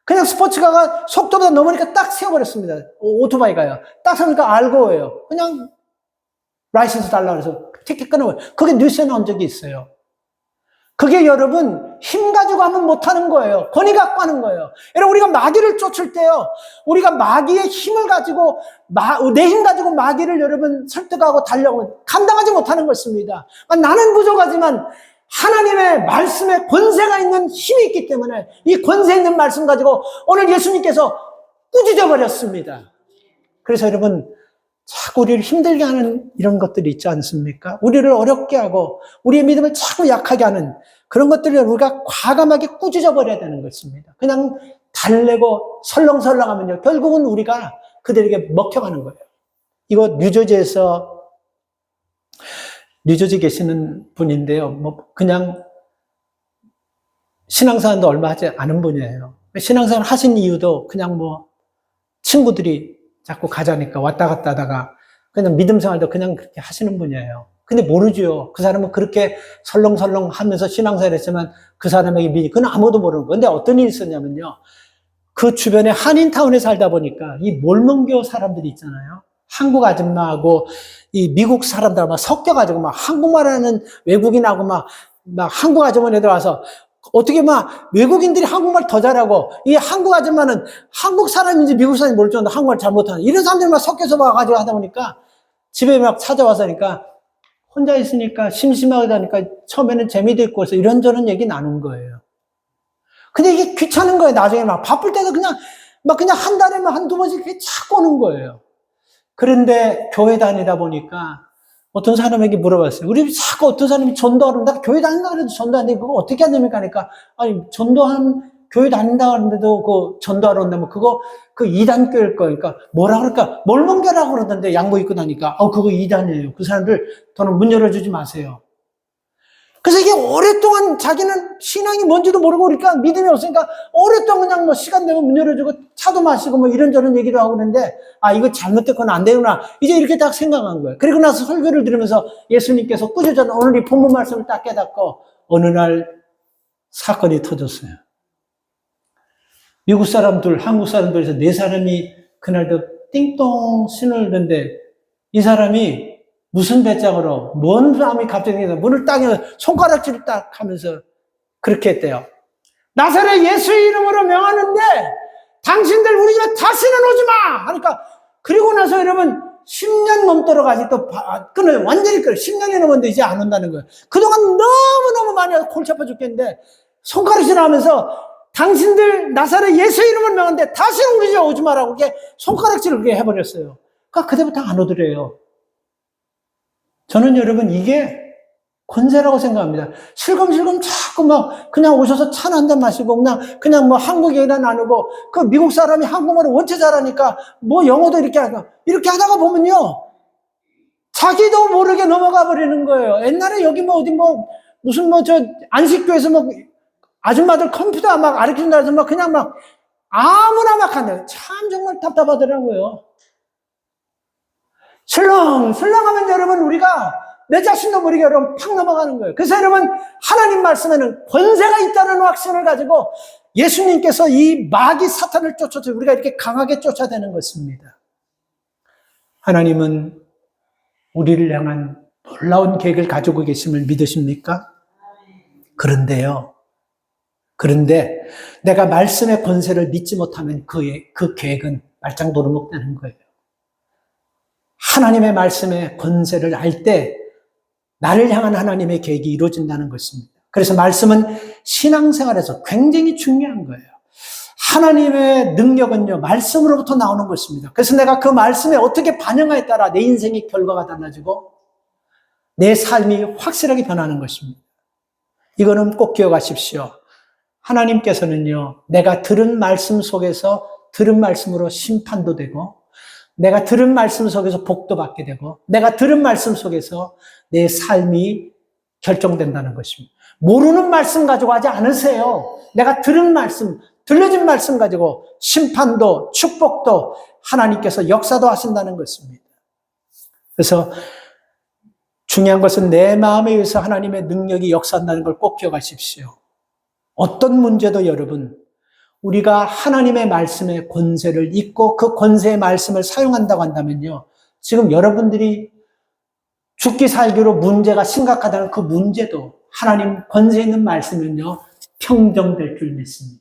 그냥 스포츠카가 속도가 넘으니까 딱 세워버렸습니다. 오토바이가요. 딱 세우니까 알고예요. 그냥 라이센스 달라고 해서 티켓 끊어버려요. 그게 뉴스에 나온 적이 있어요. 그게 여러분 힘 가지고 하면 못하는 거예요. 권위 갖고 하는 거예요. 여러분 우리가 마귀를 쫓을 때요. 우리가 마귀의 힘을 가지고 내 힘 가지고 마귀를 여러분 설득하고 달려고 감당하지 못하는 것입니다. 나는 부족하지만 하나님의 말씀에 권세가 있는 힘이 있기 때문에 이 권세 있는 말씀 가지고 오늘 예수님께서 꾸짖어 버렸습니다. 그래서 여러분 자꾸 우리를 힘들게 하는 이런 것들이 있지 않습니까? 우리를 어렵게 하고 우리의 믿음을 자꾸 약하게 하는 그런 것들을 우리가 과감하게 꾸짖어 버려야 되는 것입니다. 그냥 달래고 설렁설렁하면요 결국은 우리가 그들에게 먹혀가는 거예요. 이거 뉴저지 계시는 분인데요. 뭐 그냥 신앙생활도 얼마 하지 않은 분이에요. 신앙생활 하신 이유도 그냥 뭐 친구들이 자꾸 가자니까 왔다 갔다 하다가 그냥 믿음 생활도 그냥 그렇게 하시는 분이에요. 근데 모르죠. 그 사람은 그렇게 설렁설렁 하면서 신앙생활 했지만 그 사람에게 믿니 그건 아무도 모르는 거예요. 근데 어떤 일이 있었냐면요. 그 주변에 한인타운에 살다 보니까 이 몰몬교 사람들이 있잖아요. 한국 아줌마하고 이 미국 사람들 막 섞여가지고 막 한국말하는 외국인하고 막 한국 아주머니들 와서 어떻게 막 외국인들이 한국말 더 잘하고 이 한국 아줌마는 한국 사람인지 미국 사람인지 모를 정도로 한국말 잘 못하는 이런 사람들이 막 섞여서 와가지고 하다 보니까 집에 막 찾아와서 하니까 혼자 있으니까 심심하게 하니까 처음에는 재미도 있고 해서 이런저런 얘기 나눈 거예요. 근데 이게 귀찮은 거예요. 나중에 막 바쁠 때도 그냥 한 달에 한두 번씩 이렇게 자꾸 오는 거예요. 그런데 교회 다니다 보니까 어떤 사람에게 물어봤어요. 우리 자꾸 어떤 사람이 전도하는데 나 교회 다닌다 그래도 전도하는데 그거 어떻게 하냐니까 하니까 아니 교회 다닌다 그러는데도 그 전도하러 온다면 그 이단교일 거니까 뭐라 그럴까 몰몬교라고 그러던데 양복 입고 다니까 그거 이단이에요. 그 사람들 더는 문 열어주지 마세요. 그래서 이게 오랫동안 자기는 신앙이 뭔지도 모르고 그러니까 믿음이 없으니까 오랫동안 그냥 뭐 시간 되면 문 열어주고 차도 마시고 뭐 이런저런 얘기도 하고 그러는데 이거 잘못됐거나 안 되구나 이제 이렇게 딱 생각한 거예요. 그리고 나서 설교를 들으면서 예수님께서 꾸짖었던 오늘 이 본문 말씀을 딱 깨닫고 어느 날 사건이 터졌어요. 미국 사람들, 한국 사람들에서 네 사람이 그날도 띵동 신호를 듣는데 이 사람이 무슨 배짱으로 뭔 마음이 갑자기 문을 딱 열어 손가락질을 딱 하면서 그렇게 했대요. 나사렛 예수 이름으로 명하는데 당신들 우리 집에 다시는 오지 마! 하니까 그리고 나서 여러분 10년 넘도록 아직도 끊어요. 완전히 끊어요. 10년이 넘었는데 이제 안 온다는 거예요. 그동안 너무너무 많이 골치 아파 죽겠는데 손가락질 하면서 당신들 나사렛 예수 이름을 명하는데 다시는 우리 집에 오지 마라고 이렇게 손가락질을 그렇게 해버렸어요. 그러니까 그때부터 안 오더래요. 저는 여러분 이게 권세라고 생각합니다. 실검실검 자꾸 막 그냥 오셔서 차 한 잔 마시고 그냥 뭐 한국 얘기나 나누고 그 미국 사람이 한국말을 원체 잘하니까 뭐 영어도 이렇게 하고 이렇게 하다가 보면요 자기도 모르게 넘어가 버리는 거예요. 옛날에 여기 뭐 어디 뭐 무슨 뭐 저 안식교에서 뭐 아줌마들 컴퓨터 막 가르친다 해서 막 그냥 막 아무나 막 한다. 참 정말 답답하더라고요. 슬렁슬렁하면 여러분 우리가 내 자신도 모르게 여러분 팍 넘어가는 거예요. 그래서 여러분 하나님 말씀에는 권세가 있다는 확신을 가지고 예수님께서 이 마귀 사탄을 쫓아서 우리가 이렇게 강하게 쫓아내는 것입니다. 하나님은 우리를 향한 놀라운 계획을 가지고 계심을 믿으십니까? 그런데 내가 말씀의 권세를 믿지 못하면 그 계획은 말짱 도루묵 되는 거예요. 하나님의 말씀의 권세를 알 때 나를 향한 하나님의 계획이 이루어진다는 것입니다. 그래서 말씀은 신앙생활에서 굉장히 중요한 거예요. 하나님의 능력은요, 말씀으로부터 나오는 것입니다. 그래서 내가 그 말씀에 어떻게 반응하에 따라 내 인생의 결과가 달라지고 내 삶이 확실하게 변하는 것입니다. 이거는 꼭 기억하십시오. 하나님께서는요, 내가 들은 말씀 속에서 들은 말씀으로 심판도 되고 내가 들은 말씀 속에서 복도 받게 되고 내가 들은 말씀 속에서 내 삶이 결정된다는 것입니다. 모르는 말씀 가지고 하지 않으세요. 내가 들은 말씀, 들려진 말씀 가지고 심판도 축복도 하나님께서 역사도 하신다는 것입니다. 그래서 중요한 것은 내 마음에 의해서 하나님의 능력이 역사한다는 걸 꼭 기억하십시오. 어떤 문제도 여러분 우리가 하나님의 말씀의 권세를 잊고 그 권세의 말씀을 사용한다고 한다면요. 지금 여러분들이 죽기 살기로 문제가 심각하다는 그 문제도 하나님 권세 있는 말씀은요. 평정될 줄 믿습니다.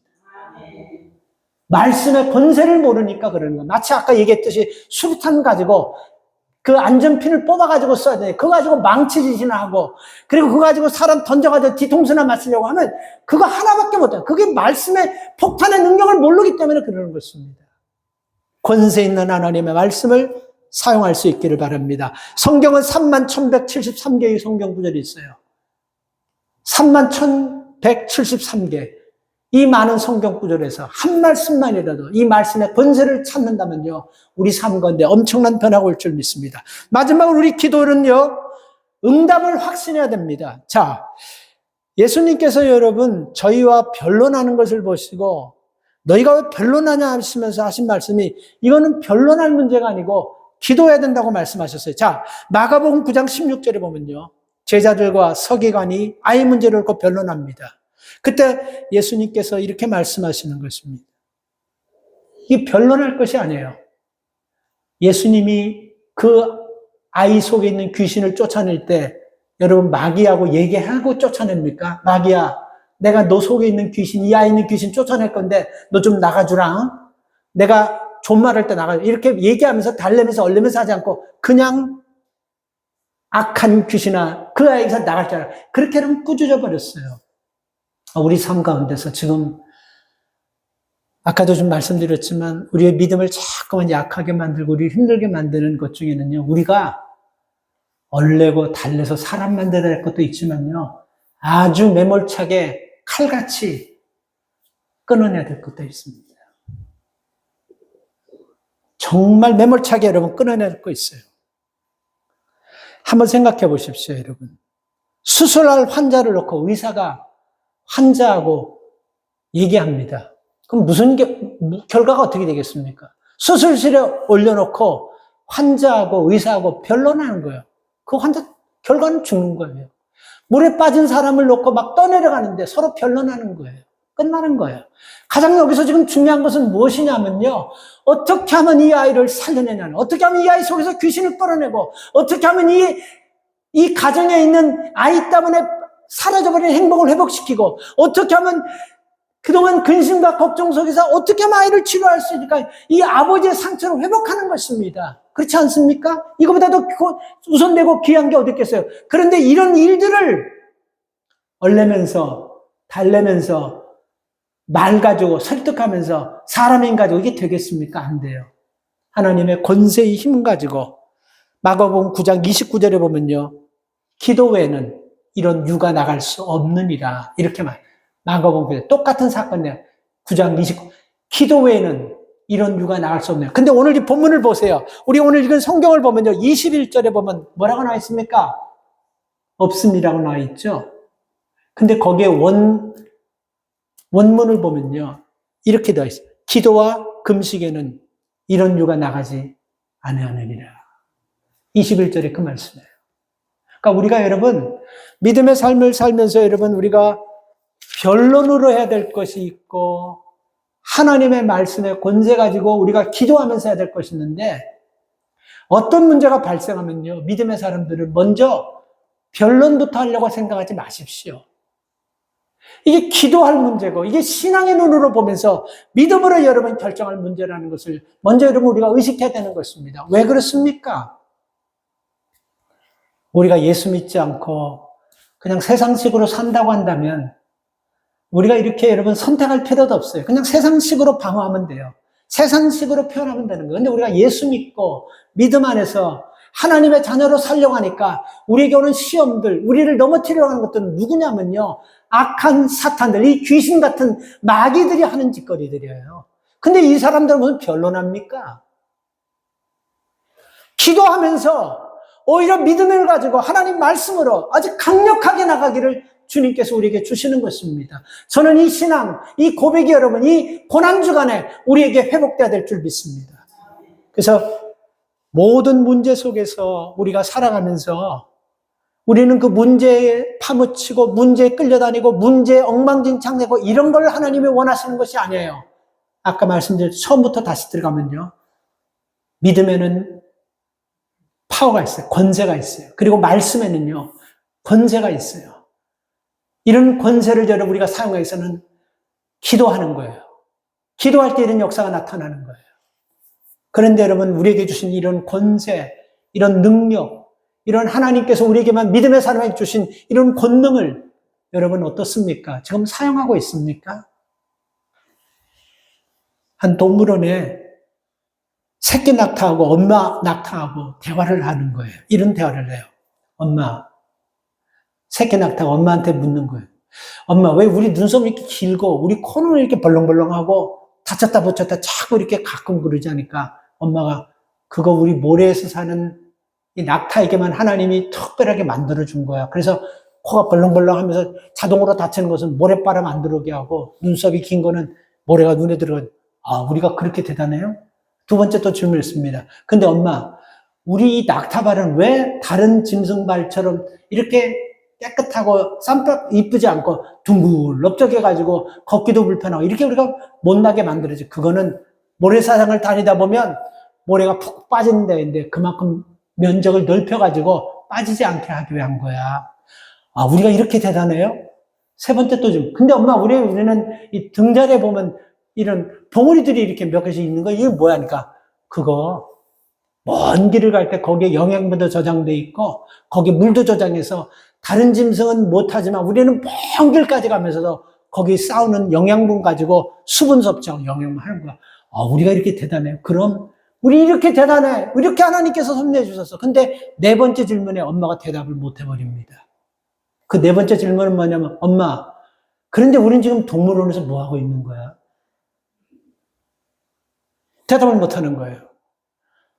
말씀의 권세를 모르니까 그러는 거예요. 마치 아까 얘기했듯이 수류탄 가지고 그 안전핀을 뽑아가지고 써야 돼. 그거 가지고 망치짓이나 하고, 그리고 그거 가지고 사람 던져가지고 뒤통수나 맞추려고 하면 그거 하나밖에 못해요. 그게 말씀의 폭탄의 능력을 모르기 때문에 그러는 것입니다. 권세 있는 하나님의 말씀을 사용할 수 있기를 바랍니다. 성경은 31,173개의 성경 구절이 있어요. 31,173개. 이 많은 성경 구절에서 한 말씀만이라도 이 말씀의 권세를 찾는다면요, 우리 삶 가운데 엄청난 변화가 올 줄 믿습니다. 마지막으로 우리 기도는요, 응답을 확신해야 됩니다. 자, 예수님께서 여러분, 저희와 변론하는 것을 보시고, 너희가 왜 변론하냐 하시면서 하신 말씀이, 이거는 변론할 문제가 아니고, 기도해야 된다고 말씀하셨어요. 자, 마가복음 9장 16절에 보면요, 제자들과 서기관이 아이 문제를 놓고 변론합니다. 그때 예수님께서 이렇게 말씀하시는 것입니다. 이 변론할 것이 아니에요. 예수님이 그 아이 속에 있는 귀신을 쫓아낼 때 여러분 마귀하고 얘기하고 쫓아냅니까? 마귀야, 내가 너 속에 있는 귀신, 이 아이 있는 귀신 쫓아낼 건데 너 좀 나가주라. 내가 존말할 때 나가줘. 이렇게 얘기하면서 달래면서 얼르면서 하지 않고 그냥 악한 귀신아 그 아이에서 나갈 줄 알아. 그렇게 하면 꾸짖어 버렸어요. 우리 삶 가운데서 지금 아까도 좀 말씀드렸지만 우리의 믿음을 자꾸만 약하게 만들고 우리를 힘들게 만드는 것 중에는요, 우리가 얼레고 달래서 사람 만들어야 할 것도 있지만요, 아주 매몰차게 칼같이 끊어내야 될 것도 있습니다. 정말 매몰차게 여러분 끊어낼 거 있어요. 한번 생각해 보십시오, 여러분. 수술할 환자를 놓고 의사가 환자하고 얘기합니다. 그럼 결과가 어떻게 되겠습니까? 수술실에 올려놓고 환자하고 의사하고 변론하는 거예요. 그 환자 결과는 죽는 거예요. 물에 빠진 사람을 놓고 막 떠내려가는데 서로 변론하는 거예요. 끝나는 거예요. 가장 여기서 지금 중요한 것은 무엇이냐면요. 어떻게 하면 이 아이를 살려내냐는, 어떻게 하면 이 아이 속에서 귀신을 끌어내고, 어떻게 하면 이 가정에 있는 아이 때문에 사라져버린 행복을 회복시키고, 어떻게 하면 그동안 근심과 걱정 속에서 어떻게 하면 아이를 치료할 수 있을까? 이 아버지의 상처를 회복하는 것입니다. 그렇지 않습니까? 이거보다 더 우선되고 귀한 게 어디 있겠어요? 그런데 이런 일들을 얼레면서, 달래면서, 말 가지고 설득하면서 사람인 가지고 이게 되겠습니까? 안 돼요. 하나님의 권세의 힘 가지고 마가복음 9장 29절에 보면요. 기도 외에는 이런 유가 나갈 수 없느니라. 이렇게 마가복음 9장 똑같은 사건이에요. 9장 29. 기도 외에는 이런 유가 나갈 수 없네요. 근데 오늘 이 본문을 보세요. 우리 오늘 읽은 성경을 보면요. 21절에 보면 뭐라고 나와 있습니까? 없음이라고 나와 있죠. 근데 거기에 원문을 보면요. 이렇게 되어 있어요. 기도와 금식에는 이런 유가 나가지 아니하느니라. 21절에 그 말씀이에요. 그러니까 우리가 여러분 믿음의 삶을 살면서 여러분 우리가 변론으로 해야 될 것이 있고 하나님의 말씀의 권세 가지고 우리가 기도하면서 해야 될 것이 있는데 어떤 문제가 발생하면요. 믿음의 사람들은 먼저 변론부터 하려고 생각하지 마십시오. 이게 기도할 문제고 이게 신앙의 눈으로 보면서 믿음으로 여러분 결정할 문제라는 것을 먼저 여러분 우리가 의식해야 되는 것입니다. 왜 그렇습니까? 우리가 예수 믿지 않고 그냥 세상식으로 산다고 한다면 우리가 이렇게 여러분 선택할 필요도 없어요. 그냥 세상식으로 방어하면 돼요. 세상식으로 표현하면 되는 거예요. 근데 우리가 예수 믿고 믿음 안에서 하나님의 자녀로 살려고 하니까 우리에게 오는 시험들, 우리를 넘어뜨리려고 하는 것들은 누구냐면요. 악한 사탄들, 이 귀신 같은 마귀들이 하는 짓거리들이에요. 근데 이 사람들은 무슨 변론합니까? 기도하면서 오히려 믿음을 가지고 하나님 말씀으로 아주 강력하게 나가기를 주님께서 우리에게 주시는 것입니다. 저는 이 신앙, 이 고백이 여러분, 이 고난주간에 우리에게 회복돼야 될 줄 믿습니다. 그래서 모든 문제 속에서 우리가 살아가면서 우리는 그 문제에 파묻히고 문제에 끌려다니고 문제에 엉망진창되고 이런 걸 하나님이 원하시는 것이 아니에요. 아까 말씀드린 처음부터 다시 들어가면요. 믿음에는 파워가 있어요. 권세가 있어요. 그리고 말씀에는요. 권세가 있어요. 이런 권세를 여러분 우리가 사용하기 위해서는 기도하는 거예요. 기도할 때 이런 역사가 나타나는 거예요. 그런데 여러분 우리에게 주신 이런 권세, 이런 능력, 이런 하나님께서 우리에게만 믿음의 사람에게 주신 이런 권능을 여러분 어떻습니까? 지금 사용하고 있습니까? 한 동물원에 새끼 낙타하고 엄마 낙타하고 대화를 하는 거예요. 이런 대화를 해요. 엄마, 새끼 낙타가 엄마한테 묻는 거예요. 엄마, 왜 우리 눈썹이 이렇게 길고 우리 코는 이렇게 벌렁벌렁하고 다쳤다 붙였다 자꾸 이렇게 가끔 그러지 않을까? 엄마가 그거 우리 모래에서 사는 이 낙타에게만 하나님이 특별하게 만들어준 거야. 그래서 코가 벌렁벌렁 하면서 자동으로 다치는 것은 모래바람 안 들어오게 하고 눈썹이 긴 거는 모래가 눈에 들어가. 아, 우리가 그렇게 대단해요? 두 번째 또 질문했습니다. 근데 엄마, 우리 이 낙타발은 왜 다른 짐승발처럼 이렇게 깨끗하고 쌈딱 이쁘지 않고 둥글 넓적해가지고 걷기도 불편하고 이렇게 우리가 못나게 만들어지. 그거는 모래사장을 다니다 보면 모래가 푹 빠지는 데인데 그만큼 면적을 넓혀가지고 빠지지 않게 하기 위한 거야. 아, 우리가 이렇게 대단해요? 세 번째 또 좀. 근데 엄마, 우리는 이 등잔에 보면 이런 봉우리들이 이렇게 몇 개씩 있는 거, 이게 뭐야? 하니까, 그거, 먼 길을 갈 때 거기에 영양분도 저장돼 있고, 거기에 물도 저장해서 다른 짐승은 못하지만 우리는 먼 길까지 가면서도 거기 싸우는 영양분 가지고 수분 섭취하고 영양분 하는 거야. 아, 우리가 이렇게 대단해요? 그럼, 우리 이렇게 대단해. 이렇게 하나님께서 섭리해 주셨어. 근데 네 번째 질문에 엄마가 대답을 못 해버립니다. 그 네 번째 질문은 뭐냐면, 엄마, 그런데 우린 지금 동물원에서 뭐 하고 있는 거야? 대답을 못 하는 거예요.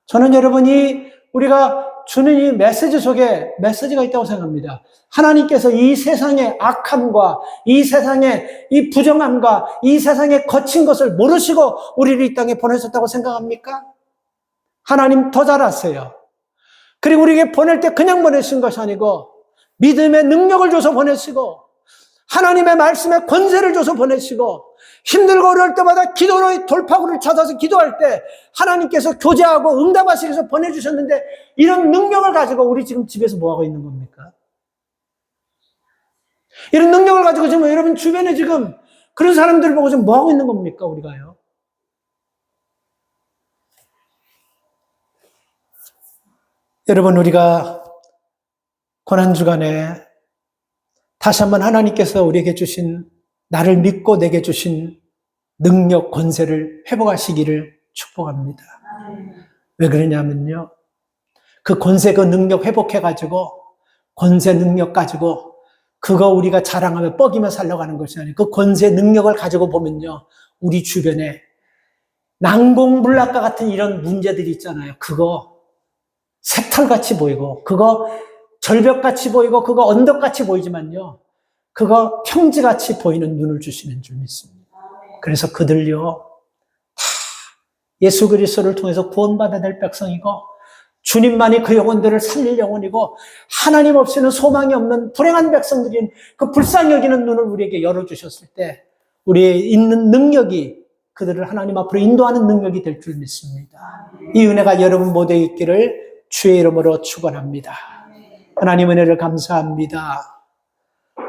저는 여러분이 우리가 주는 이 메시지 속에 메시지가 있다고 생각합니다. 하나님께서 이 세상의 악함과 이 세상의 이 부정함과 이 세상의 거친 것을 모르시고 우리를 이 땅에 보내셨다고 생각합니까? 하나님 더 잘 아세요. 그리고 우리에게 보낼 때 그냥 보내신 것이 아니고 믿음의 능력을 줘서 보내시고 하나님의 말씀에 권세를 줘서 보내시고 힘들고 어려울 때마다 기도의 돌파구를 찾아서 기도할 때 하나님께서 교제하고 응답하시기 위해서 보내주셨는데 이런 능력을 가지고 우리 지금 집에서 뭐하고 있는 겁니까? 이런 능력을 가지고 지금 여러분 주변에 지금 그런 사람들을 보고 지금 뭐하고 있는 겁니까? 우리가요. 여러분 우리가 고난주간에 다시 한번 하나님께서 우리에게 주신 나를 믿고 내게 주신 능력, 권세를 회복하시기를 축복합니다. 왜 그러냐면요. 그 권세, 그 능력 회복해가지고 권세 능력 가지고 그거 우리가 자랑하며 뻐기며 살려가는 것이 아니고 그 권세 능력을 가지고 보면요. 우리 주변에 난공불락과 같은 이런 문제들이 있잖아요. 그거 새털같이 보이고 그거 절벽같이 보이고 그거 언덕같이 보이지만요. 그거 평지같이 보이는 눈을 주시는 줄 믿습니다. 그래서 그들요. 다 예수 그리스도를 통해서 구원받아야 될 백성이고 주님만이 그 영혼들을 살릴 영혼이고 하나님 없이는 소망이 없는 불행한 백성들인 그 불쌍히 여기는 눈을 우리에게 열어주셨을 때 우리의 있는 능력이 그들을 하나님 앞으로 인도하는 능력이 될 줄 믿습니다. 이 은혜가 여러분 모두에 있기를 주의 이름으로 축원합니다. 하나님 은혜를 감사합니다.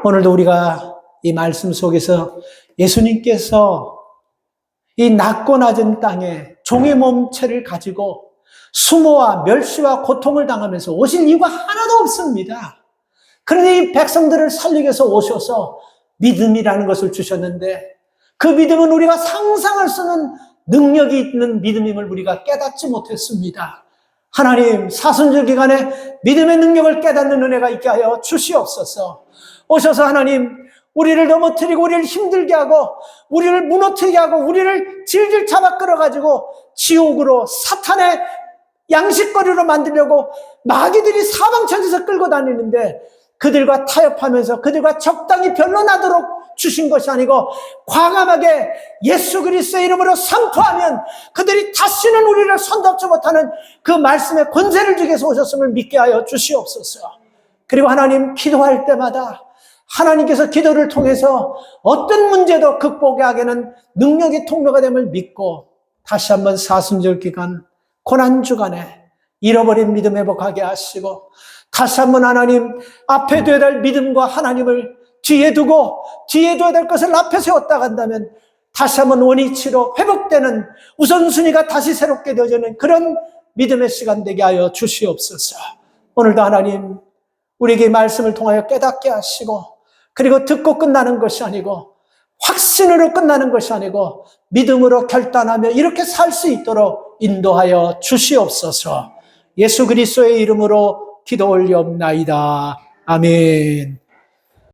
오늘도 우리가 이 말씀 속에서 예수님께서 이 낮고 낮은 땅에 종의 몸체를 가지고 수모와 멸시와 고통을 당하면서 오실 이유가 하나도 없습니다. 그러니 이 백성들을 살리기 위해서 오셔서 믿음이라는 것을 주셨는데 그 믿음은 우리가 상상할 수 없는 능력이 있는 믿음임을 우리가 깨닫지 못했습니다. 하나님 사순절 기간에 믿음의 능력을 깨닫는 은혜가 있게 하여 주시옵소서. 오셔서 하나님 우리를 넘어뜨리고 우리를 힘들게 하고 우리를 무너뜨리게 하고 우리를 질질 잡아 끌어가지고 지옥으로 사탄의 양식거리로 만들려고 마귀들이 사방천지에서 끌고 다니는데 그들과 타협하면서 그들과 적당히 변론하도록 주신 것이 아니고 과감하게 예수 그리스도의 이름으로 선포하면 그들이 다시는 우리를 손잡지 못하는 그 말씀의 권세를 주기 위해서 오셨음을 믿게 하여 주시옵소서. 그리고 하나님 기도할 때마다 하나님께서 기도를 통해서 어떤 문제도 극복하게 하는 능력의 통로가 됨을 믿고 다시 한번 사순절 기간 고난주간에 잃어버린 믿음 회복하게 하시고 다시 한번 하나님 앞에 둬야 될 믿음과 하나님을 뒤에 두고 뒤에 둬야 될 것을 앞에 세웠다 간다면 다시 한번 원위치로 회복되는 우선순위가 다시 새롭게 되어지는 그런 믿음의 시간 되게 하여 주시옵소서. 오늘도 하나님 우리에게 말씀을 통하여 깨닫게 하시고 그리고 듣고 끝나는 것이 아니고 확신으로 끝나는 것이 아니고 믿음으로 결단하며 이렇게 살 수 있도록 인도하여 주시옵소서. 예수 그리스도의 이름으로 기도 올리옵나이다. 아멘.